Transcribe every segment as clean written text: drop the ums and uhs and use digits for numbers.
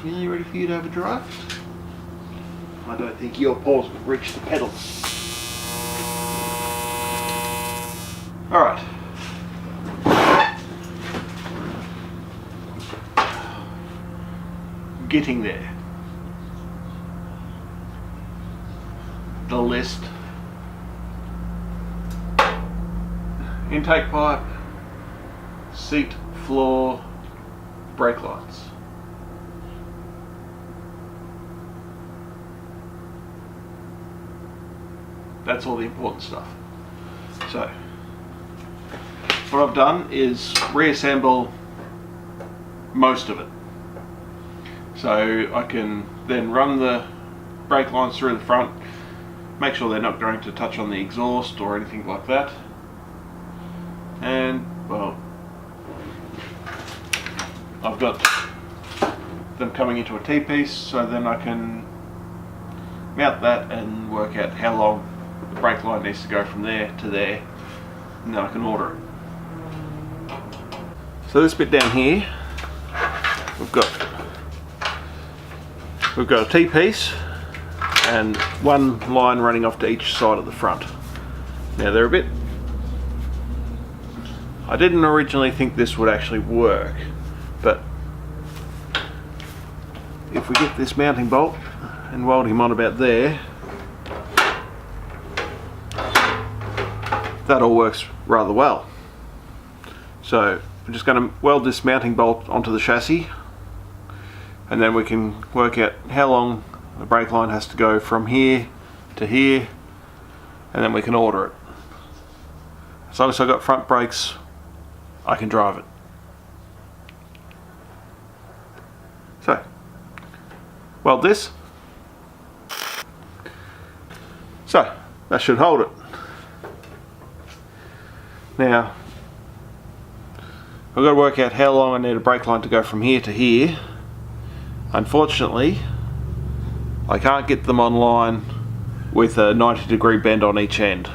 nearly ready for you to have a drive. I don't think your paws would reach the pedals. Alright. Getting there. The list. Intake pipe, seat, floor, brake lights. That's all the important stuff. So, what I've done is reassemble most of it. So I can then run the brake lines through the front, make sure they're not going to touch on the exhaust or anything like that. And, well, I've got them coming into a T-piece, so then I can mount that and work out how long the brake line needs to go from there to there, and then I can order it. So this bit down here, we've got a T-piece and one line running off to each side of the front. Now they're a bit... I didn't originally think this would actually work, but if we get this mounting bolt and weld him on about there, that all works rather well. So I'm just going to weld this mounting bolt onto the chassis, and then we can work out how long the brake line has to go from here to here, and then we can order it. As long as I've got front brakes, I can drive it. So, weld this. So, that should hold it. Now, I've got to work out how long I need a brake line to go from here to here. Unfortunately, I can't get them online with a 90-degree bend on each end.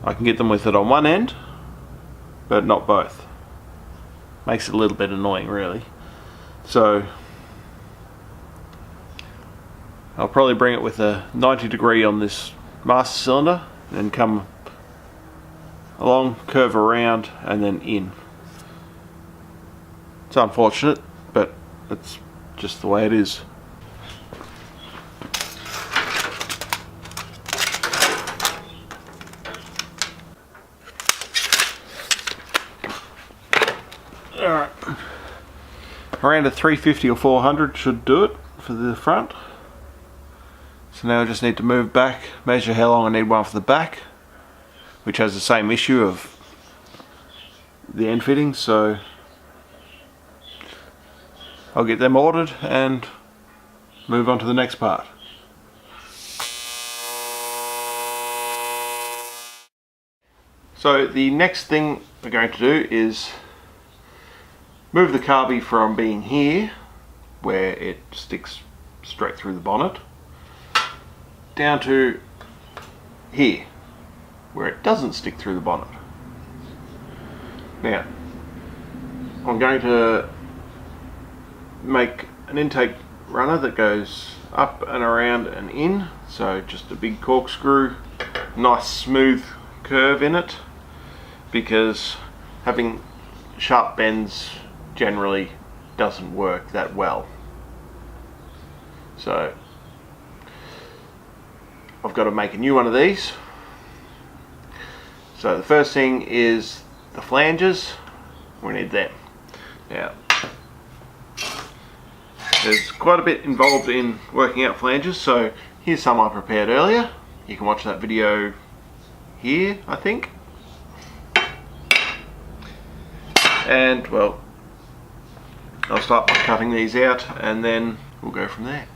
I can get them with it on one end, but not both. Makes it a little bit annoying, really. So I'll probably bring it with a 90-degree on this master cylinder, and come along, curve around, and then in. It's unfortunate, but it's just the way it is. Alright, around a 350 or 400 should do it for the front. So now I just need to move back, measure how long I need one for the back, which has the same issue of the end fittings, so I'll get them ordered and move on to the next part. So the next thing we're going to do is move the carby from being here, where it sticks straight through the bonnet, down to here, where it doesn't stick through the bonnet. Now, I'm going to make an intake runner that goes up and around and in, so just a big corkscrew, nice smooth curve in it, because having sharp bends generally doesn't work that well. So I've got to make a new one of these. So the first thing is the flanges. We need them. Now, there's quite a bit involved in working out flanges, so here's some I prepared earlier. You can watch that video here, I think. And, well, I'll start by cutting these out and then we'll go from there.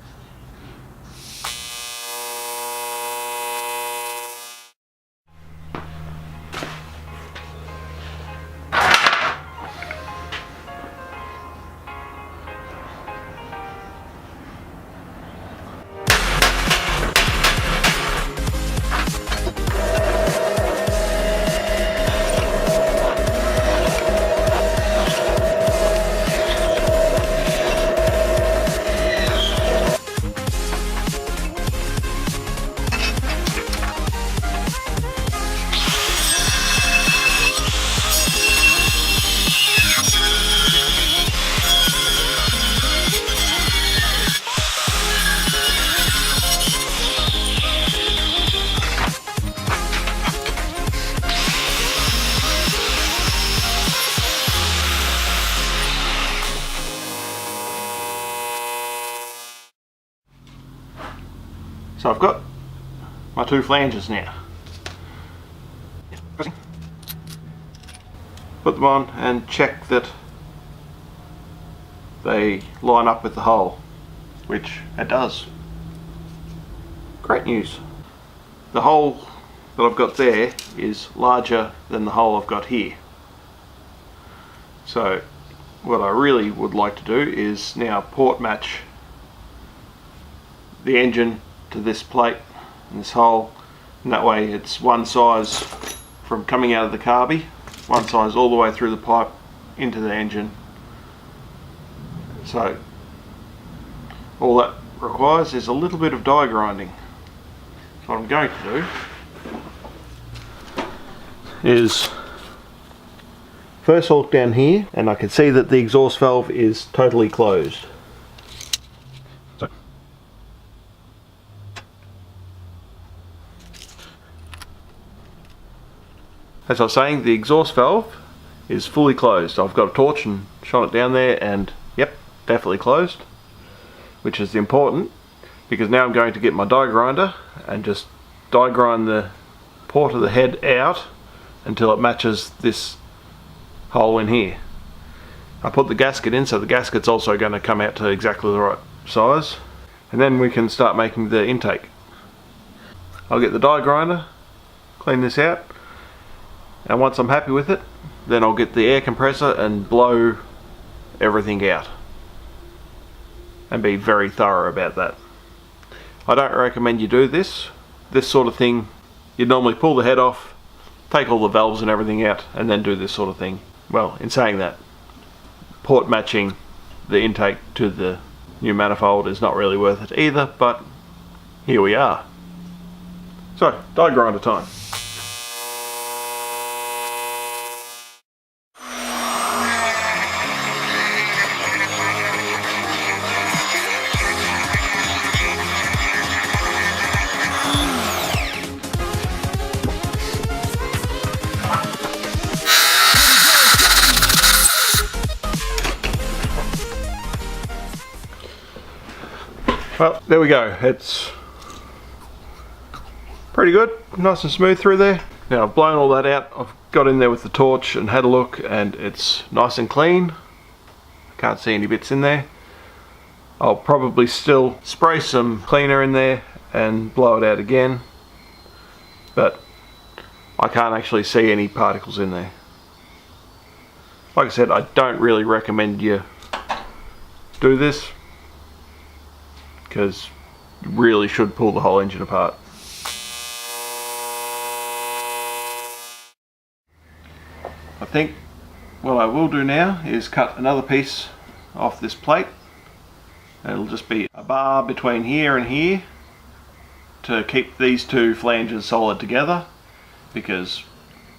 So I've got my two flanges now. Put them on and check that they line up with the hole, which it does. Great news. The hole that I've got there is larger than the hole I've got here. So what I really would like to do is now port match the engine to this plate and this hole, and that way it's one size from coming out of the carby, one size all the way through the pipe into the engine. So all that requires is a little bit of die grinding. So what I'm going to do is first look down here, and I can see that the exhaust valve is totally closed. As I was saying, the exhaust valve is fully closed. I've got a torch and shone it down there, and yep, definitely closed, which is important because now I'm going to get my die grinder and just die grind the port of the head out until it matches this hole in here. I put the gasket in, so the gasket's also going to come out to exactly the right size, and then we can start making the intake. I'll get the die grinder, clean this out, and once I'm happy with it, then I'll get the air compressor and blow everything out and be very thorough about that. I don't recommend you do this sort of thing. You'd normally pull the head off, take all the valves and everything out, and then do this sort of thing. Well, in saying that, port matching the intake to the new manifold is not really worth it either, but here we are. So, die grinder time. Well, there we go. It's pretty good, nice and smooth through there. Now I've blown all that out. I've got in there with the torch and had a look, and it's nice and clean. I can't see any bits in there. I'll probably still spray some cleaner in there and blow it out again, but I can't actually see any particles in there. Like I said, I don't really recommend you do this, because you really should pull the whole engine apart. I think what I will do now is cut another piece off this plate. It'll just be a bar between here and here to keep these two flanges solid together, because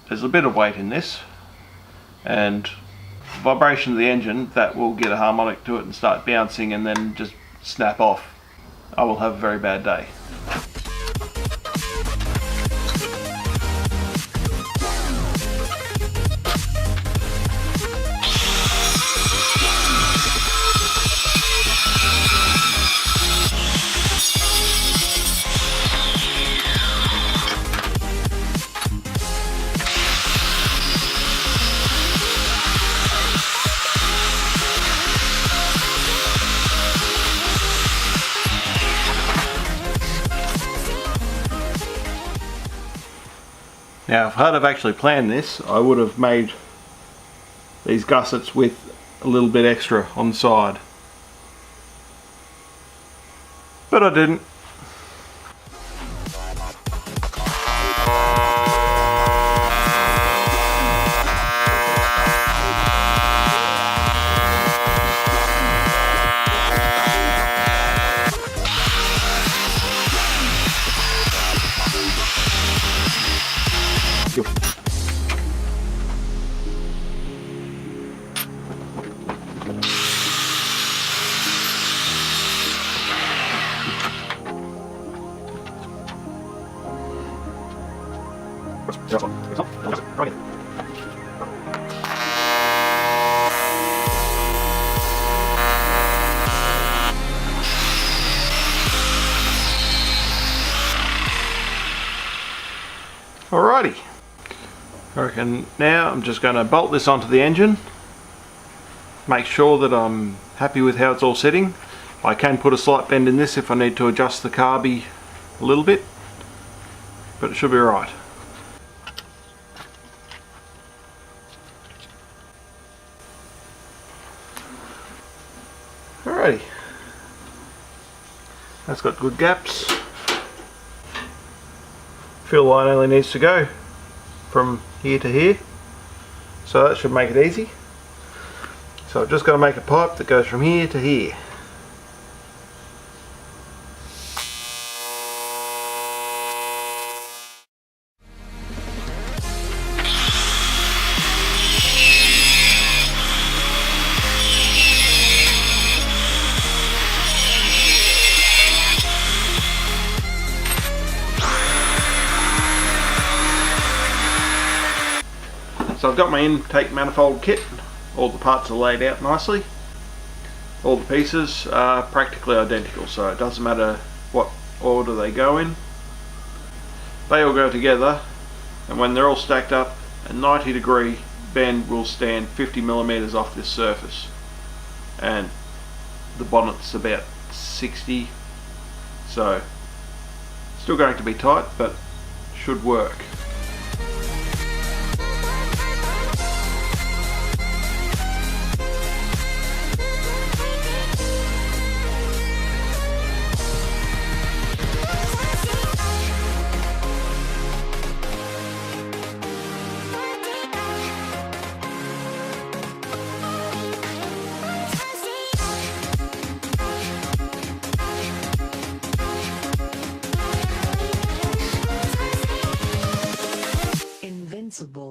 there's a bit of weight in this, and vibration of the engine, that will get a harmonic to it and start bouncing and then just snap off. I will have a very bad day. Now, if I'd have actually planned this, I would have made these gussets with a little bit extra on the side. But I didn't. Alrighty, I reckon now I'm just going to bolt this onto the engine, make sure that I'm happy with how it's all sitting. I can put a slight bend in this if I need to adjust the carby a little bit, but it should be alright. Alrighty, that's got good gaps. Fill line only needs to go from here to here, so that should make it easy. So I've just got to make a pipe that goes from here to here. So I've got my intake manifold kit, all the parts are laid out nicely. All the pieces are practically identical, so it doesn't matter what order they go in. They all go together, and when they're all stacked up, a 90-degree bend will stand 50mm off this surface. And the bonnet's about 60, so still going to be tight, but should work. Invincible.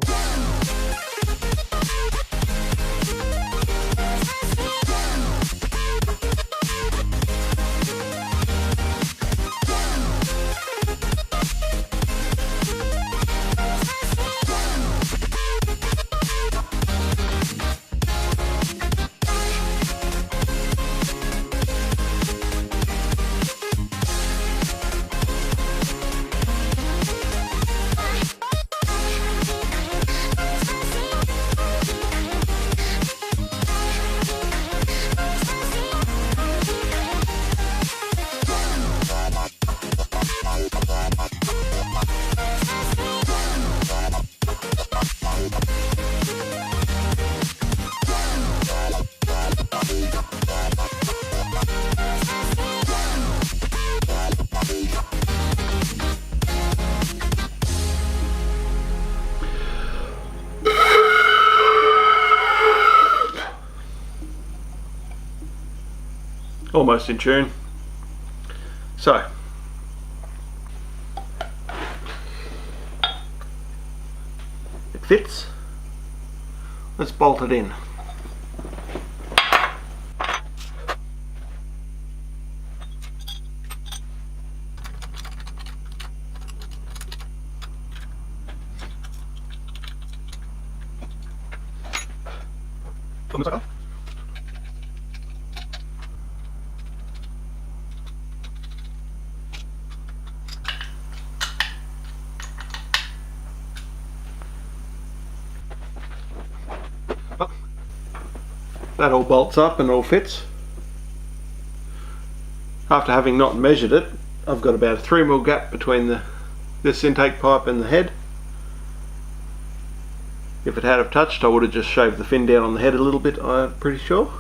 Almost in tune. So it fits. Let's bolt it in. That all bolts up and all fits. After having not measured it, I've got about a 3mm gap between this intake pipe and the head. If it had have touched, I would have just shaved the fin down on the head a little bit, I'm pretty sure.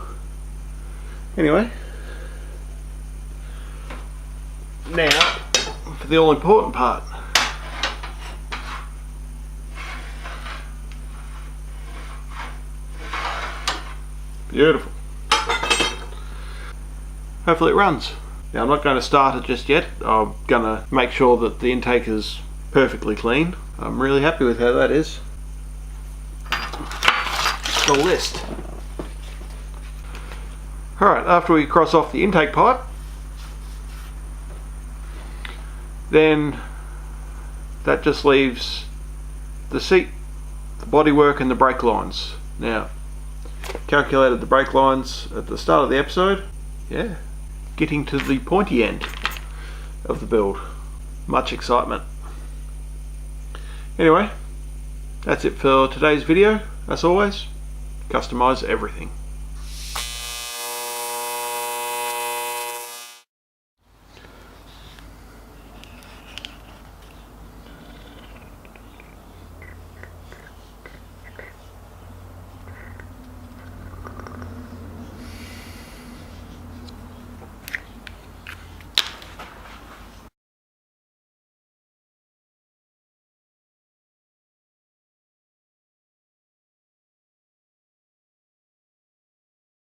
Anyway, now for the all important part. Beautiful. Hopefully it runs. Now I'm not going to start it just yet. I'm going to make sure that the intake is perfectly clean. I'm really happy with how that is. The list. Alright, after we cross off the intake pipe, then that just leaves the seat, the bodywork and the brake lines. Now, calculated the brake lines at the start of the episode. Yeah, getting to the pointy end of the build. Much excitement. Anyway, that's it for today's video. As always, customize everything.